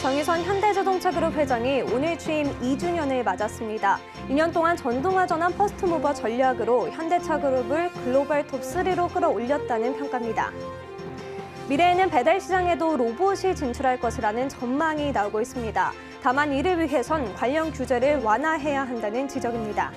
정의선 현대자동차그룹 회장이 오늘 취임 2주년을 맞았습니다. 2년 동안 전동화 전환 퍼스트모버 전략으로 현대차그룹을 글로벌 톱3로 끌어올렸다는 평가입니다. 미래에는 배달 시장에도 로봇이 진출할 것이라는 전망이 나오고 있습니다. 다만 이를 위해선 관련 규제를 완화해야 한다는 지적입니다.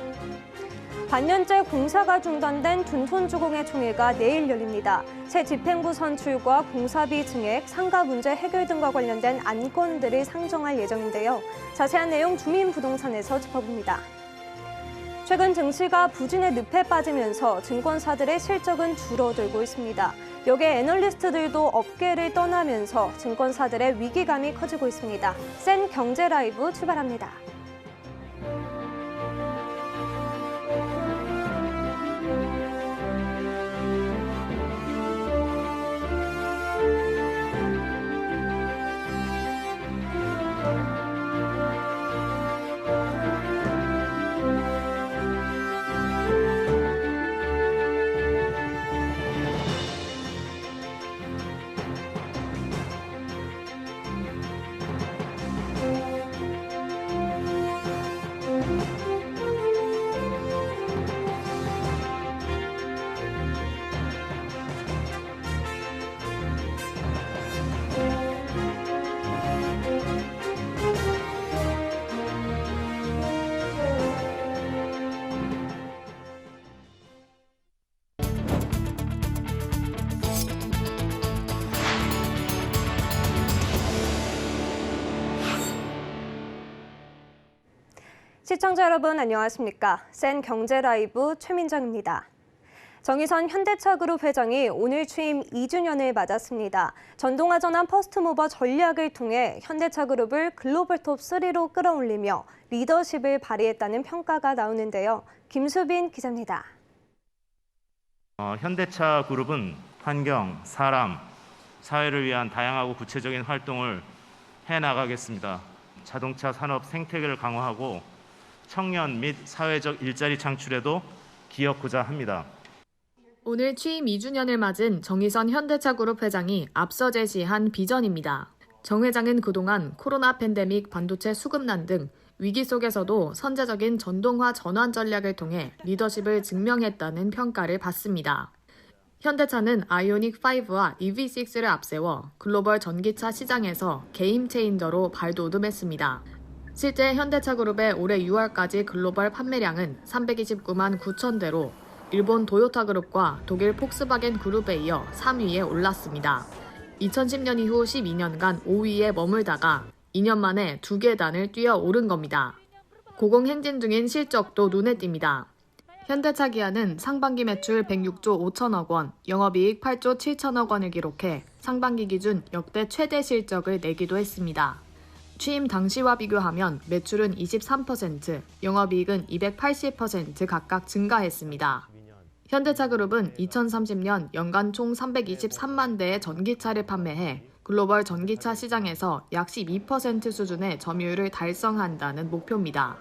반년째 공사가 중단된 둔촌주공의 총회가 내일 열립니다. 새 집행부 선출과 공사비 증액, 상가 문제 해결 등과 관련된 안건들을 상정할 예정인데요. 자세한 내용 주민부동산에서 짚어봅니다. 최근 증시가 부진의 늪에 빠지면서 증권사들의 실적은 줄어들고 있습니다. 여기에 애널리스트들도 업계를 떠나면서 증권사들의 위기감이 커지고 있습니다. 센 경제 라이브 출발합니다. 시청자 여러분 안녕하십니까? 센 경제 라이브 최민정입니다. 정의선 현대차그룹 회장이 오늘 취임 2주년을 맞았습니다. 전동화 전환 퍼스트모버 전략을 통해 현대차그룹을 글로벌 톱3로 끌어올리며 리더십을 발휘했다는 평가가 나오는데요. 김수빈 기자입니다. 현대차그룹은 환경, 사람, 사회를 위한 다양하고 구체적인 활동을 해나가겠습니다. 자동차 산업 생태계를 강화하고 청년 및 사회적 일자리 창출에도 기여하고자 합니다. 오늘 취임 2주년을 맞은 정의선 현대차그룹 회장이 앞서 제시한 비전입니다. 정 회장은 그동안 코로나 팬데믹, 반도체 수급난 등 위기 속에서도 선제적인 전동화 전환 전략을 통해 리더십을 증명했다는 평가를 받습니다. 현대차는 아이오닉5와 EV6를 앞세워 글로벌 전기차 시장에서 게임 체인저로 발돋움했습니다. 실제 현대차그룹의 올해 6월까지 글로벌 판매량은 329만 9천 대로 일본 도요타그룹과 독일 폭스바겐 그룹에 이어 3위에 올랐습니다. 2010년 이후 12년간 5위에 머물다가 2년 만에 2계단을 뛰어오른 겁니다. 고공행진 중인 실적도 눈에 띕니다. 현대차 기아는 상반기 매출 106조 5천억 원, 영업이익 8조 7천억 원을 기록해 상반기 기준 역대 최대 실적을 내기도 했습니다. 취임 당시와 비교하면 매출은 23%, 영업이익은 280% 각각 증가했습니다. 현대차그룹은 2030년 연간 총 323만 대의 전기차를 판매해 글로벌 전기차 시장에서 약 12% 수준의 점유율을 달성한다는 목표입니다.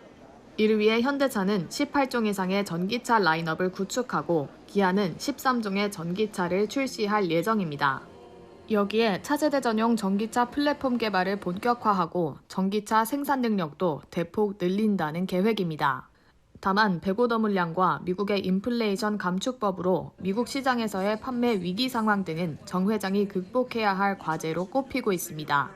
이를 위해 현대차는 18종 이상의 전기차 라인업을 구축하고 기아는 13종의 전기차를 출시할 예정입니다. 여기에 차세대 전용 전기차 플랫폼 개발을 본격화하고 전기차 생산 능력도 대폭 늘린다는 계획입니다. 다만 배고더 물량과 미국의 인플레이션 감축법으로 미국 시장에서의 판매 위기 상황 등은 정 회장이 극복해야 할 과제로 꼽히고 있습니다.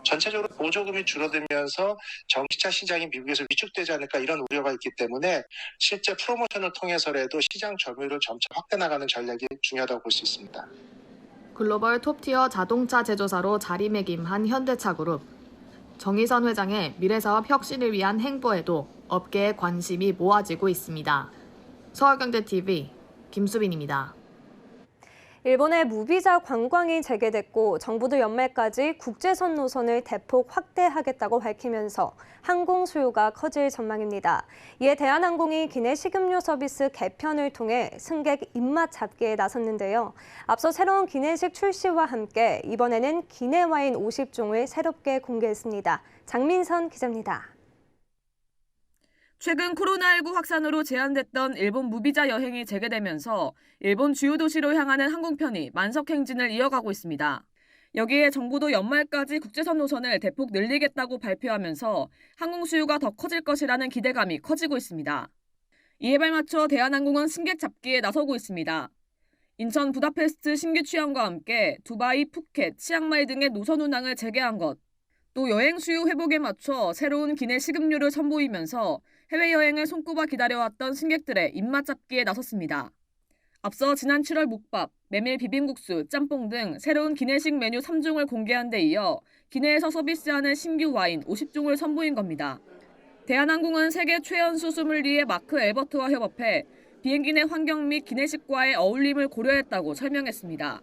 전체적으로 보조금이 줄어들면서 전기차 시장이 미국에서 위축되지 않을까 이런 우려가 있기 때문에 실제 프로모션을 통해서라도 시장 점유율을 점차 확대 나가는 전략이 중요하다고 볼 수 있습니다. 글로벌 톱티어 자동차 제조사로 자리매김한 현대차그룹. 정의선 회장의 미래사업 혁신을 위한 행보에도 업계의 관심이 모아지고 있습니다. 서울경제TV 김수빈입니다. 일본의 무비자 관광이 재개됐고 정부도 연말까지 국제선 노선을 대폭 확대하겠다고 밝히면서 항공 수요가 커질 전망입니다. 이에 대한항공이 기내 식음료 서비스 개편을 통해 승객 입맛 잡기에 나섰는데요. 앞서 새로운 기내식 출시와 함께 이번에는 기내 와인 50종을 새롭게 공개했습니다. 장민선 기자입니다. 최근 코로나19 확산으로 제한됐던 일본 무비자 여행이 재개되면서 일본 주요 도시로 향하는 항공편이 만석 행진을 이어가고 있습니다. 여기에 정부도 연말까지 국제선 노선을 대폭 늘리겠다고 발표하면서 항공 수요가 더 커질 것이라는 기대감이 커지고 있습니다. 이에 발맞춰 대한항공은 승객 잡기에 나서고 있습니다. 인천 부다페스트 신규 취항과 함께 두바이, 푸켓, 치앙마이 등의 노선 운항을 재개한 것, 또 여행 수요 회복에 맞춰 새로운 기내 식음료를 선보이면서 해외여행을 손꼽아 기다려왔던 승객들의 입맛 잡기에 나섰습니다. 앞서 지난 7월 묵밥, 메밀 비빔국수, 짬뽕 등 새로운 기내식 메뉴 3종을 공개한 데 이어 기내에서 서비스하는 신규 와인 50종을 선보인 겁니다. 대한항공은 세계 최연소 소믈리에 마크 엘버트와 협업해 비행기 내 환경 및 기내식과의 어울림을 고려했다고 설명했습니다.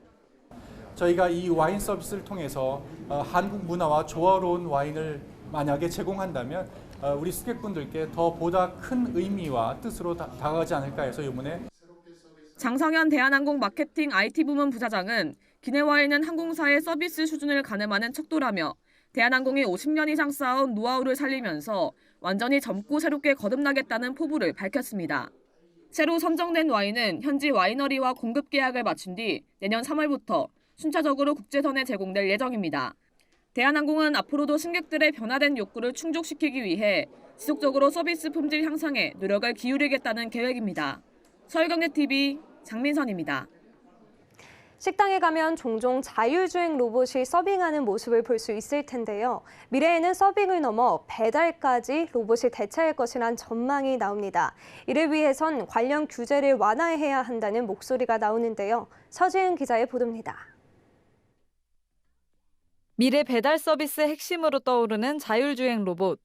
저희가 이 와인 서비스를 통해서 한국 문화와 조화로운 와인을 만약에 제공한다면 우리 승객분들께 더 보다 큰 의미와 뜻으로 다가가지 않을까 해서 이번에 장성현 대한항공 마케팅 IT 부문 부사장은 기내 와인은 항공사의 서비스 수준을 가늠하는 척도라며 대한항공이 50년 이상 쌓아온 노하우를 살리면서 완전히 젊고 새롭게 거듭나겠다는 포부를 밝혔습니다. 새로 선정된 와인은 현지 와이너리와 공급 계약을 마친 뒤 내년 3월부터 순차적으로 국제선에 제공될 예정입니다. 대한항공은 앞으로도 승객들의 변화된 욕구를 충족시키기 위해 지속적으로 서비스 품질 향상에 노력을 기울이겠다는 계획입니다. 서울경제TV 장민선입니다. 식당에 가면 종종 자율주행 로봇이 서빙하는 모습을 볼 수 있을 텐데요. 미래에는 서빙을 넘어 배달까지 로봇이 대체할 것이란 전망이 나옵니다. 이를 위해선 관련 규제를 완화해야 한다는 목소리가 나오는데요. 서지은 기자의 보도입니다. 미래 배달 서비스의 핵심으로 떠오르는 자율주행 로봇.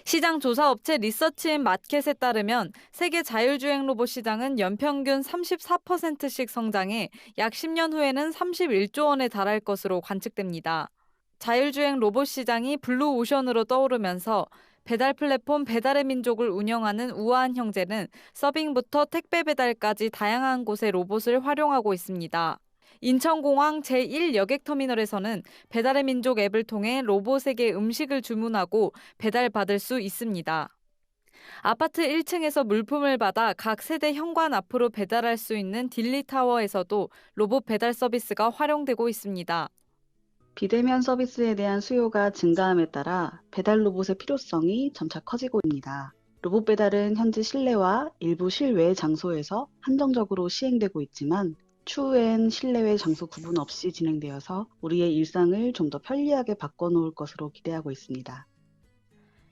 시장 조사 업체 리서치인 마켓에 따르면 세계 자율주행 로봇 시장은 연평균 34%씩 성장해 약 10년 후에는 31조 원에 달할 것으로 관측됩니다. 자율주행 로봇 시장이 블루오션으로 떠오르면서 배달 플랫폼 배달의 민족을 운영하는 우아한 형제는 서빙부터 택배 배달까지 다양한 곳에 로봇을 활용하고 있습니다. 인천공항 제1여객터미널에서는 배달의 민족 앱을 통해 로봇에게 음식을 주문하고 배달받을 수 있습니다. 아파트 1층에서 물품을 받아 각 세대 현관 앞으로 배달할 수 있는 딜리타워에서도 로봇 배달 서비스가 활용되고 있습니다. 비대면 서비스에 대한 수요가 증가함에 따라 배달 로봇의 필요성이 점차 커지고 있습니다. 로봇 배달은 현재 실내와 일부 실외 장소에서 한정적으로 시행되고 있지만 추후엔 실내외 장소 구분 없이 진행되어서 우리의 일상을 좀 더 편리하게 바꿔놓을 것으로 기대하고 있습니다.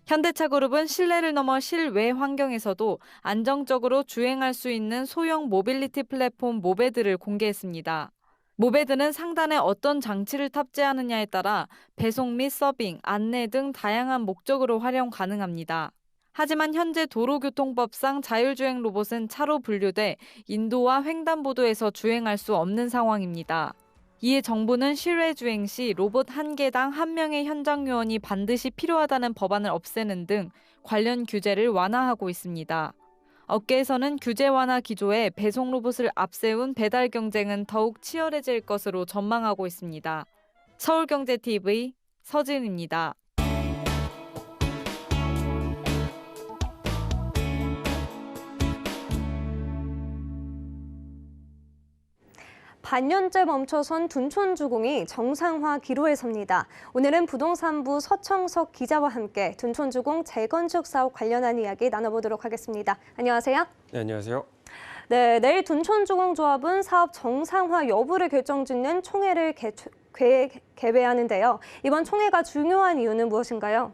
현대차그룹은 실내를 넘어 실외 환경에서도 안정적으로 주행할 수 있는 소형 모빌리티 플랫폼 모베드를 공개했습니다. 모베드는 상단에 어떤 장치를 탑재하느냐에 따라 배송 및 서빙, 안내 등 다양한 목적으로 활용 가능합니다. 하지만 현재 도로교통법상 자율주행 로봇은 차로 분류돼 인도와 횡단보도에서 주행할 수 없는 상황입니다. 이에 정부는 실외 주행 시 로봇 1개당 1명의 현장 요원이 반드시 필요하다는 법안을 없애는 등 관련 규제를 완화하고 있습니다. 업계에서는 규제 완화 기조에 배송 로봇을 앞세운 배달 경쟁은 더욱 치열해질 것으로 전망하고 있습니다. 서울경제TV 서진입니다. 반년째 멈춰선 둔촌주공이 정상화 기로에 섭니다. 오늘은 부동산부 서청석 기자와 함께 둔촌주공 재건축 사업 관련한 이야기 나눠보도록 하겠습니다. 안녕하세요. 네, 안녕하세요. 네, 내일 둔촌주공조합은 사업 정상화 여부를 결정짓는 총회를 개회하는데요. 이번 총회가 중요한 이유는 무엇인가요?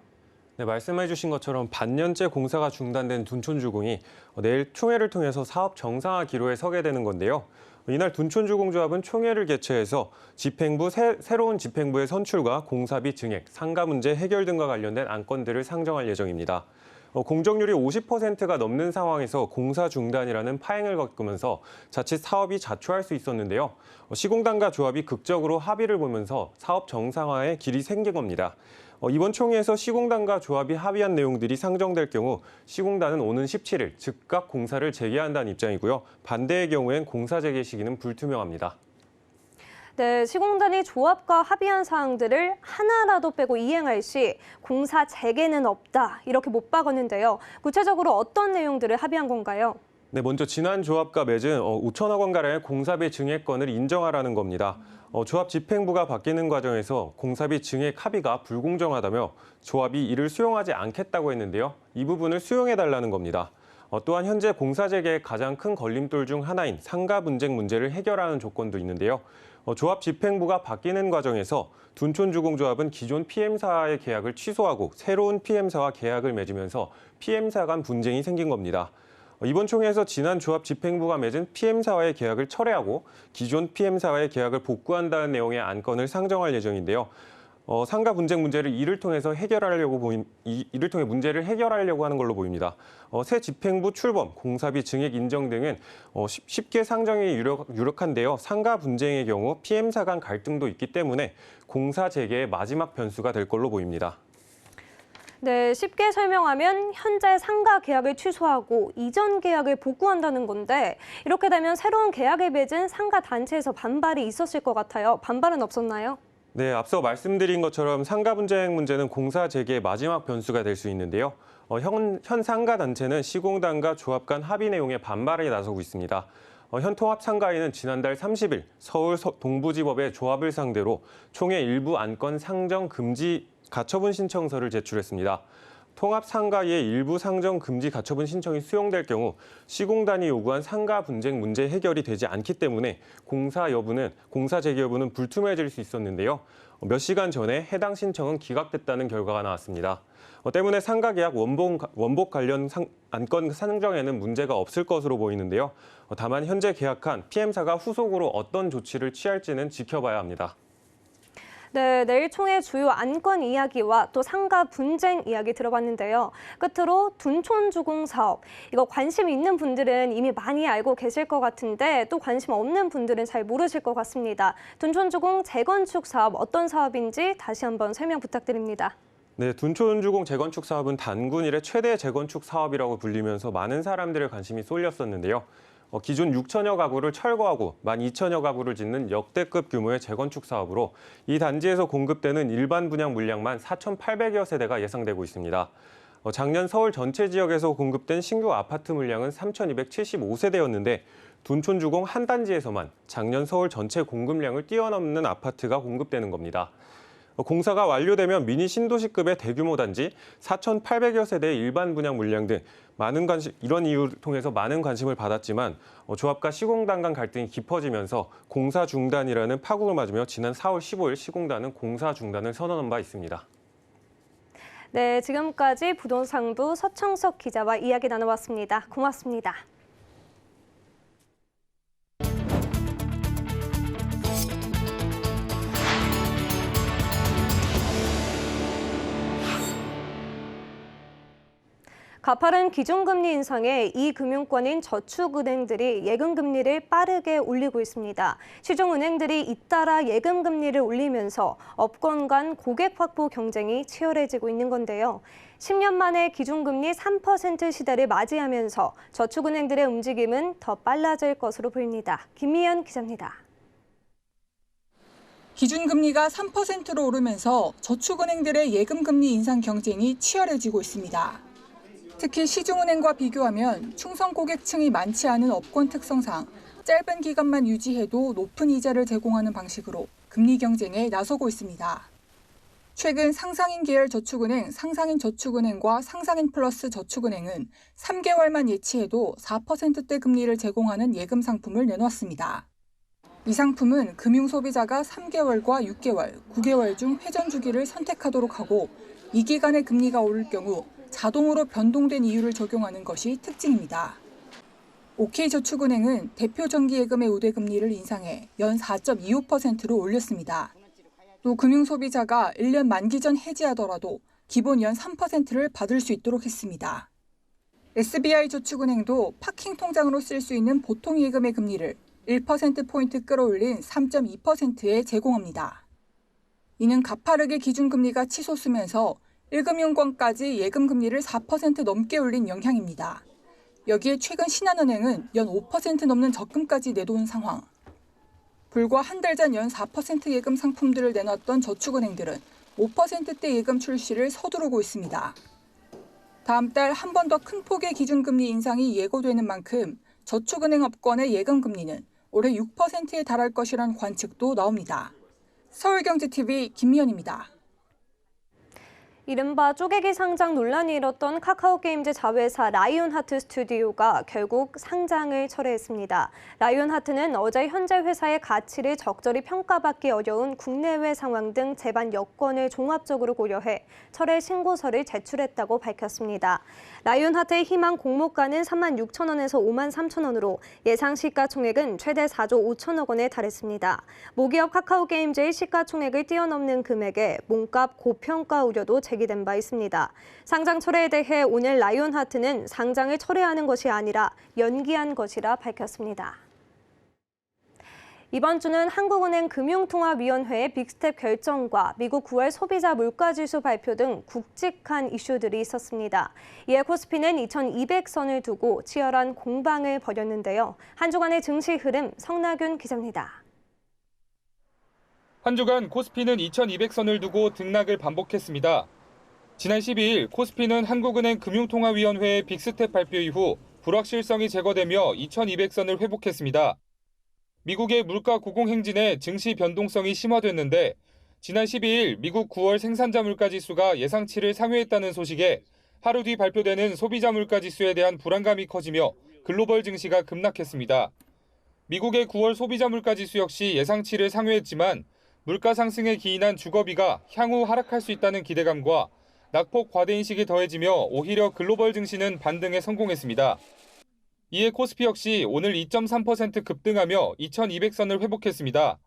네, 말씀해 주신 것처럼 반년째 공사가 중단된 둔촌주공이 내일 총회를 통해서 사업 정상화 기로에 서게 되는 건데요. 이날 둔촌주공조합은 총회를 개최해서 새로운 집행부의 선출과 공사비 증액, 상가 문제 해결 등과 관련된 안건들을 상정할 예정입니다. 공정률이 50%가 넘는 상황에서 공사 중단이라는 파행을 겪으면서 자칫 사업이 자초할 수 있었는데요. 시공단과 조합이 극적으로 합의를 보면서 사업 정상화에 길이 생긴 겁니다. 이번 총회에서 시공단과 조합이 합의한 내용들이 상정될 경우 시공단은 오는 17일 즉각 공사를 재개한다는 입장이고요. 반대의 경우엔 공사 재개 시기는 불투명합니다. 네, 시공단이 조합과 합의한 사항들을 하나라도 빼고 이행할 시 공사 재개는 없다 이렇게 못 박았는데요. 구체적으로 어떤 내용들을 합의한 건가요? 네, 먼저 지난 조합과 맺은 5천억 원가량의 공사비 증액건을 인정하라는 겁니다. 조합 집행부가 바뀌는 과정에서 공사비 증액 합의가 불공정하다며 조합이 이를 수용하지 않겠다고 했는데요. 이 부분을 수용해달라는 겁니다. 또한 현재 공사 재개의 가장 큰 걸림돌 중 하나인 상가 분쟁 문제를 해결하는 조건도 있는데요. 조합 집행부가 바뀌는 과정에서 둔촌주공조합은 기존 PM사와의 계약을 취소하고 새로운 PM사와 계약을 맺으면서 PM사 간 분쟁이 생긴 겁니다. 이번 총회에서 지난 조합 집행부가 맺은 PM사와의 계약을 철회하고 기존 PM사와의 계약을 복구한다는 내용의 안건을 상정할 예정인데요. 상가 분쟁 문제를 이를 통해 문제를 해결하려고 하는 걸로 보입니다. 새 집행부 출범, 공사비 증액 인정 등은 쉽게 상정이 유력한데요. 상가 분쟁의 경우 PM사 간 갈등도 있기 때문에 공사 재개의 마지막 변수가 될 걸로 보입니다. 네, 쉽게 설명하면 현재 상가 계약을 취소하고 이전 계약을 복구한다는 건데 이렇게 되면 새로운 계약을 맺은 상가 단체에서 반발이 있었을 것 같아요. 반발은 없었나요? 네, 앞서 말씀드린 것처럼 상가 분쟁 문제는 공사 재개의 마지막 변수가 될 수 있는데요. 현 상가 단체는 시공단과 조합 간 합의 내용에 반발에 나서고 있습니다. 현 통합 상가위는 지난달 30일 서울 동부지법에 조합을 상대로 총회 일부 안건 상정 금지 가처분 신청서를 제출했습니다. 통합 상가위의 일부 상정 금지 가처분 신청이 수용될 경우 시공단이 요구한 상가 분쟁 문제 해결이 되지 않기 때문에 공사 재개 여부는 불투명해질 수 있었는데요. 몇 시간 전에 해당 신청은 기각됐다는 결과가 나왔습니다. 때문에 상가 계약 원복 관련 안건 상정에는 문제가 없을 것으로 보이는데요. 다만 현재 계약한 PM사가 후속으로 어떤 조치를 취할지는 지켜봐야 합니다. 네, 내일 총회 주요 안건 이야기와 또 상가 분쟁 이야기 들어봤는데요. 끝으로 둔촌주공 사업. 이거 관심 있는 분들은 이미 많이 알고 계실 것 같은데 또 관심 없는 분들은 잘 모르실 것 같습니다. 둔촌주공 재건축 사업 어떤 사업인지 다시 한번 설명 부탁드립니다. 네, 둔촌주공 재건축 사업은 단군 이래 최대 재건축 사업이라고 불리면서 많은 사람들의 관심이 쏠렸었는데요. 기존 6천여 가구를 철거하고 12,000여 가구를 짓는 역대급 규모의 재건축 사업으로 이 단지에서 공급되는 일반 분양 물량만 4,800여 세대가 예상되고 있습니다. 작년 서울 전체 지역에서 공급된 신규 아파트 물량은 3,275세대였는데 둔촌주공 한 단지에서만 작년 서울 전체 공급량을 뛰어넘는 아파트가 공급되는 겁니다. 공사가 완료되면 미니 신도시급의 대규모 단지, 4,800여 세대의 일반 분양 물량 등 이런 이유를 통해서 많은 관심을 받았지만 조합과 시공단 간 갈등이 깊어지면서 공사 중단이라는 파국을 맞으며 지난 4월 15일 시공단은 공사 중단을 선언한 바 있습니다. 네, 지금까지 부동산부 서청석 기자와 이야기 나눠봤습니다. 고맙습니다. 가파른 기준금리 인상에 이 금융권인 저축은행들이 예금금리를 빠르게 올리고 있습니다. 시중은행들이 잇따라 예금금리를 올리면서 업권 간 고객 확보 경쟁이 치열해지고 있는 건데요. 10년 만에 기준금리 3% 시대를 맞이하면서 저축은행들의 움직임은 더 빨라질 것으로 보입니다. 김미연 기자입니다. 기준금리가 3%로 오르면서 저축은행들의 예금금리 인상 경쟁이 치열해지고 있습니다. 특히 시중은행과 비교하면 충성 고객층이 많지 않은 업권 특성상 짧은 기간만 유지해도 높은 이자를 제공하는 방식으로 금리 경쟁에 나서고 있습니다. 최근 상상인 계열 저축은행, 상상인 저축은행과 상상인 플러스 저축은행은 3개월만 예치해도 4%대 금리를 제공하는 예금 상품을 내놓았습니다. 이 상품은 금융소비자가 3개월과 6개월, 9개월 중 회전 주기를 선택하도록 하고 이 기간의 금리가 오를 경우 자동으로 변동된 이율을 적용하는 것이 특징입니다. OK저축은행은 대표 정기예금의 우대금리를 인상해 연 4.25%로 올렸습니다. 또 금융소비자가 1년 만기 전 해지하더라도 기본 연 3%를 받을 수 있도록 했습니다. SBI저축은행도 파킹 통장으로 쓸 수 있는 보통 예금의 금리를 1%포인트 끌어올린 3.2%에 제공합니다. 이는 가파르게 기준금리가 치솟으면서 1금융권까지 예금금리를 4% 넘게 올린 영향입니다. 여기에 최근 신한은행은 연 5% 넘는 적금까지 내놓은 상황. 불과 한 달 전 연 4% 예금 상품들을 내놨던 저축은행들은 5%대 예금 출시를 서두르고 있습니다. 다음 달 한 번 더 큰 폭의 기준금리 인상이 예고되는 만큼 저축은행 업권의 예금금리는 올해 6%에 달할 것이란 관측도 나옵니다. 서울경제TV 김미연입니다. 이른바 쪼개기 상장 논란이 일었던 카카오게임즈 자회사 라이온하트 스튜디오가 결국 상장을 철회했습니다. 라이온하트는 어제 현재 회사의 가치를 적절히 평가받기 어려운 국내외 상황 등 재반 여건을 종합적으로 고려해 철회 신고서를 제출했다고 밝혔습니다. 라이온하트의 희망 공모가는 36,000원에서 53,000원으로 예상 시가총액은 최대 4조 5천억 원에 달했습니다. 모기업 카카오게임즈의 시가총액을 뛰어넘는 금액에 몸값 고평가 우려도 제기된 바 있습니다. 상장 철회에 대해 오늘 라이온하트는 상장을 철회하는 것이 아니라 연기한 것이라 밝혔습니다. 이번 주는 한국은행 금융통화위원회의 빅스텝 결정과 미국 9월 소비자 물가지수 발표 등 굵직한 이슈들이 있었습니다. 이에 코스피는 2200선을 두고 치열한 공방을 벌였는데요. 한 주간의 증시 흐름 성나균 기자입니다. 한 주간 코스피는 2200선을 두고 등락을 반복했습니다. 지난 12일 코스피는 한국은행 금융통화위원회의 빅스텝 발표 이후 불확실성이 제거되며 2200선을 회복했습니다. 미국의 물가 고공행진에 증시 변동성이 심화됐는데 지난 12일 미국 9월 생산자 물가지수가 예상치를 상회했다는 소식에 하루 뒤 발표되는 소비자 물가지수에 대한 불안감이 커지며 글로벌 증시가 급락했습니다. 미국의 9월 소비자 물가지수 역시 예상치를 상회했지만 물가 상승에 기인한 주거비가 향후 하락할 수 있다는 기대감과 낙폭 과대인식이 더해지며 오히려 글로벌 증시는 반등에 성공했습니다. 이에 코스피 역시 오늘 2.3% 급등하며 2200선을 회복했습니다.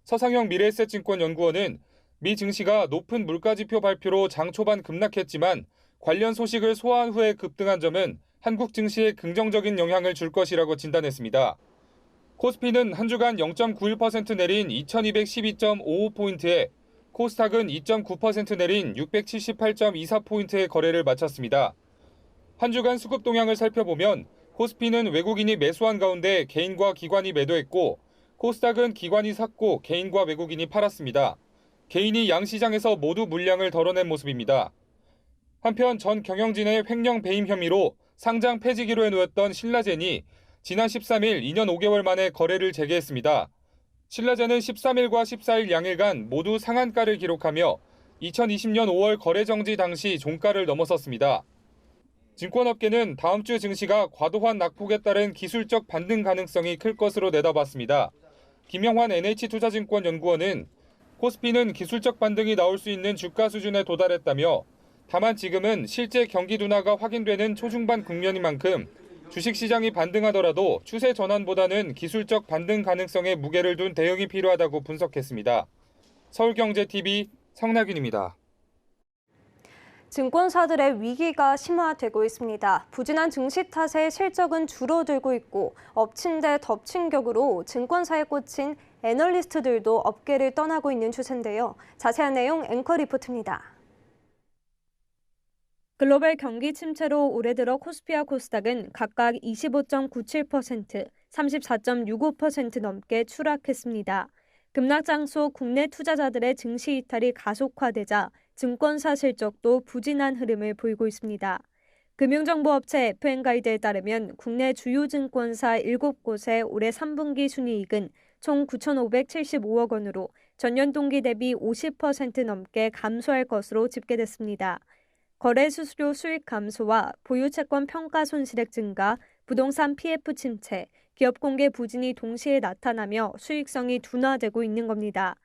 서상영 미래에셋증권연구원은 미 증시가 높은 물가지표 발표로 장 초반 급락했지만 관련 소식을 소화한 후에 급등한 점은 한국 증시에 긍정적인 영향을 줄 것이라고 진단했습니다. 코스피는 한 주간 0.91% 내린 2212.55포인트에 코스닥은 2.9% 내린 678.24포인트의 거래를 마쳤습니다. 한 주간 수급 동향을 살펴보면 코스피는 외국인이 매수한 가운데 개인과 기관이 매도했고 코스닥은 기관이 샀고 개인과 외국인이 팔았습니다. 개인이 양시장에서 모두 물량을 덜어낸 모습입니다. 한편 전 경영진의 횡령 배임 혐의로 상장 폐지기로 해놓았던 신라젠이 지난 13일 2년 5개월 만에 거래를 재개했습니다. 신라젠은 13일과 14일 양일간 모두 상한가를 기록하며 2020년 5월 거래 정지 당시 종가를 넘어섰습니다. 증권업계는 다음 주 증시가 과도한 낙폭에 따른 기술적 반등 가능성이 클 것으로 내다봤습니다. 김영환 NH투자증권 연구원은 코스피는 기술적 반등이 나올 수 있는 주가 수준에 도달했다며 다만 지금은 실제 경기 둔화가 확인되는 초중반 국면인 만큼 주식시장이 반등하더라도 추세 전환보다는 기술적 반등 가능성에 무게를 둔 대응이 필요하다고 분석했습니다. 서울경제TV 성나균입니다. 증권사들의 위기가 심화되고 있습니다. 부진한 증시 탓에 실적은 줄어들고 있고 엎친 데 덮친 격으로 증권사에 꽂힌 애널리스트들도 업계를 떠나고 있는 추세인데요. 자세한 내용 앵커 리포트입니다. 글로벌 경기 침체로 올해 들어 코스피와 코스닥은 각각 25.97%, 34.65% 넘게 추락했습니다. 급락 장소 국내 투자자들의 증시 이탈이 가속화되자 증권사 실적도 부진한 흐름을 보이고 있습니다. 금융정보업체 FN가이드에 따르면 국내 주요 증권사 7곳의 올해 3분기 순이익은 총 9,575억 원으로 전년 동기 대비 50% 넘게 감소할 것으로 집계됐습니다. 거래 수수료 수익 감소와 보유채권 평가 손실액 증가, 부동산 PF 침체, 기업 공개 부진이 동시에 나타나며 수익성이 둔화되고 있는 겁니다.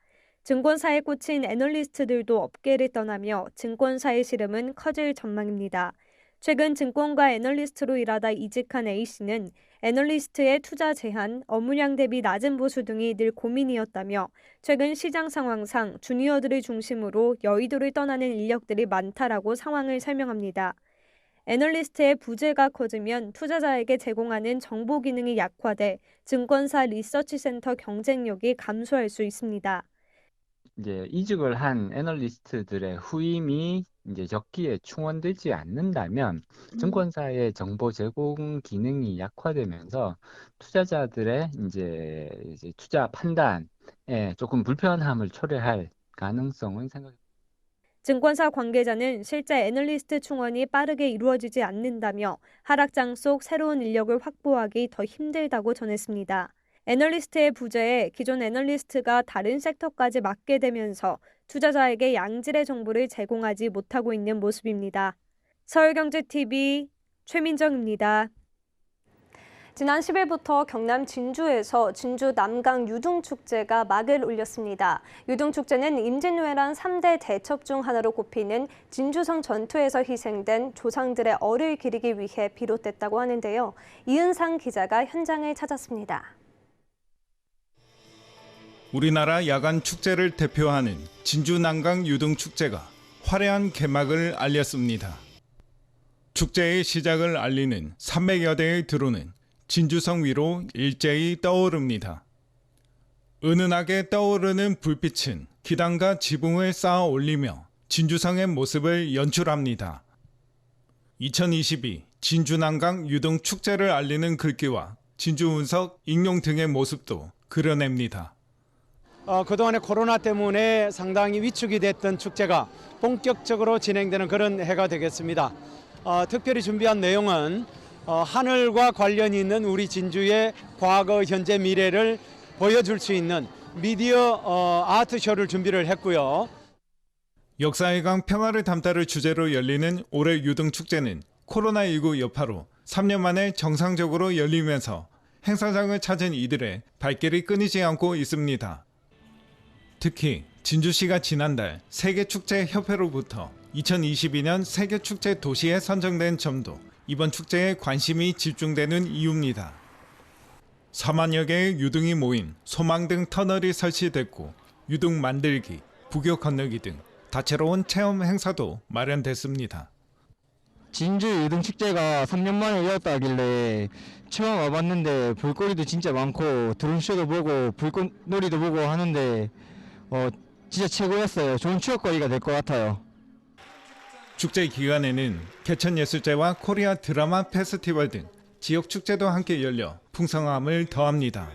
증권사에 꽂힌 애널리스트들도 업계를 떠나며 증권사의 시름은 커질 전망입니다. 최근 증권가 애널리스트로 일하다 이직한 A씨는 애널리스트의 투자 제한, 업무량 대비 낮은 보수 등이 늘 고민이었다며 최근 시장 상황상 주니어들을 중심으로 여의도를 떠나는 인력들이 많다라고 상황을 설명합니다. 애널리스트의 부재가 커지면 투자자에게 제공하는 정보 기능이 약화돼 증권사 리서치 센터 경쟁력이 감소할 수 있습니다. 이제 이직을 한 애널리스트들의 후임이 이제 적기에 충원되지 않는다면 증권사의 정보 제공 기능이 약화되면서 투자자들의 이제 투자 판단에 조금 불편함을 초래할 가능성은 생각합니다. 증권사 관계자는 실제 애널리스트 충원이 빠르게 이루어지지 않는다며 하락장 속 새로운 인력을 확보하기 더 힘들다고 전했습니다. 애널리스트의 부재에 기존 애널리스트가 다른 섹터까지 맡게 되면서 투자자에게 양질의 정보를 제공하지 못하고 있는 모습입니다. 서울경제TV 최민정입니다. 지난 10일부터 경남 진주에서 진주 남강 유등축제가 막을 올렸습니다. 유등축제는 임진왜란 3대 대첩 중 하나로 꼽히는 진주성 전투에서 희생된 조상들의 얼을 기리기 위해 비롯됐다고 하는데요. 이은상 기자가 현장을 찾았습니다. 우리나라 야간 축제를 대표하는 진주 남강 유등축제가 화려한 개막을 알렸습니다. 축제의 시작을 알리는 300여 대의 드론은 진주성 위로 일제히 떠오릅니다. 은은하게 떠오르는 불빛은 기단과 지붕을 쌓아 올리며 진주성의 모습을 연출합니다. 2022 진주 남강 유등 축제를 알리는 글귀와 진주 운석, 익룡 등의 모습도 그려냅니다. 그동안의 코로나 때문에 상당히 위축이 됐던 축제가 본격적으로 진행되는 그런 해가 되겠습니다. 특별히 준비한 내용은 하늘과 관련이 있는 우리 진주의 과거, 현재, 미래를 보여줄 수 있는 미디어 아트쇼를 준비를 했고요. 역사의 강 평화를 담다를 주제로 열리는 올해 유등축제는 코로나19 여파로 3년 만에 정상적으로 열리면서 행사장을 찾은 이들의 발길이 끊이지 않고 있습니다. 특히 진주시가 지난달 세계축제협회로부터 2022년 세계축제 도시에 선정된 점도 이번 축제에 관심이 집중되는 이유입니다. 4만여 개의 유등이 모인 소망등 터널이 설치됐고 유등 만들기, 부교 건너기 등 다채로운 체험 행사도 마련됐습니다. 진주 유등축제가 3년 만에 열렸다길래 처음 와봤는데 볼거리도 진짜 많고 드론쇼도 보고 불꽃놀이도 보고 하는데 진짜 최고였어요. 좋은 추억거리가 될 것 같아요. 축제 기간에는 개천예술제와 코리아 드라마 페스티벌 등 지역 축제도 함께 열려 풍성함을 더합니다.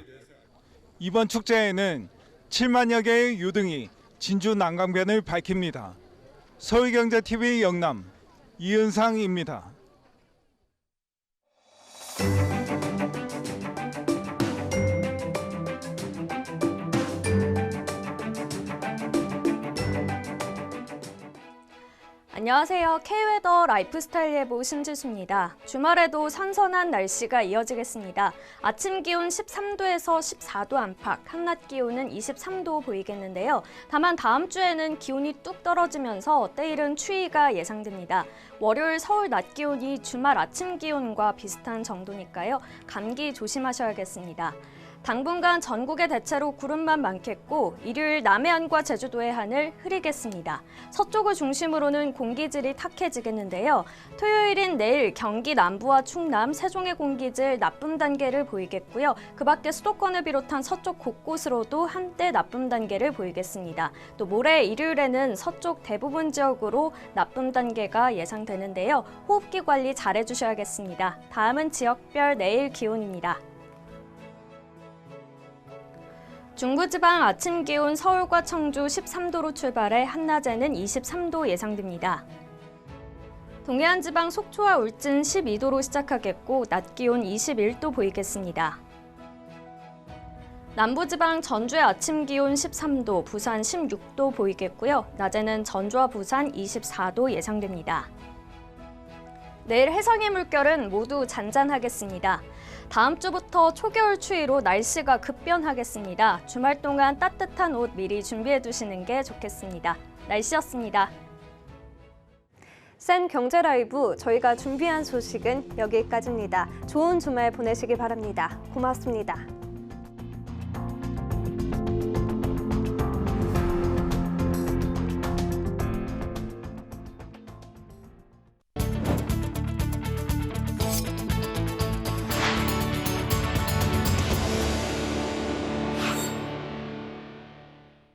이번 축제에는 7만여 개의 유등이 진주 난강변을 밝힙니다. 서울경제TV 영남 이은상입니다. 안녕하세요. K웨더 라이프스타일 예보 신지수입니다. 주말에도 선선한 날씨가 이어지겠습니다. 아침 기온 13도에서 14도 안팎, 한낮 기온은 23도 보이겠는데요. 다만 다음 주에는 기온이 뚝 떨어지면서 때이른 추위가 예상됩니다. 월요일 서울 낮 기온이 주말 아침 기온과 비슷한 정도니까요. 감기 조심하셔야겠습니다. 당분간 전국에 대체로 구름만 많겠고 일요일 남해안과 제주도의 하늘 흐리겠습니다. 서쪽을 중심으로는 공기질이 탁해지겠는데요. 토요일인 내일 경기 남부와 충남, 세종의 공기질 나쁨 단계를 보이겠고요. 그 밖에 수도권을 비롯한 서쪽 곳곳으로도 한때 나쁨 단계를 보이겠습니다. 또 모레 일요일에는 서쪽 대부분 지역으로 나쁨 단계가 예상되는데요. 호흡기 관리 잘 해주셔야겠습니다. 다음은 지역별 내일 기온입니다. 중부지방 아침 기온 서울과 청주 13도로 출발해 한낮에는 23도 예상됩니다. 동해안 지방 속초와 울진 12도로 시작하겠고 낮 기온 21도 보이겠습니다. 남부지방 전주의 아침 기온 13도, 부산 16도 보이겠고요. 낮에는 전주와 부산 24도 예상됩니다. 내일 해상의 물결은 모두 잔잔하겠습니다. 다음 주부터 초겨울 추위로 날씨가 급변하겠습니다. 주말 동안 따뜻한 옷 미리 준비해 두시는 게 좋겠습니다. 날씨였습니다. 센 경제 라이브, 저희가 준비한 소식은 여기까지입니다. 좋은 주말 보내시기 바랍니다. 고맙습니다.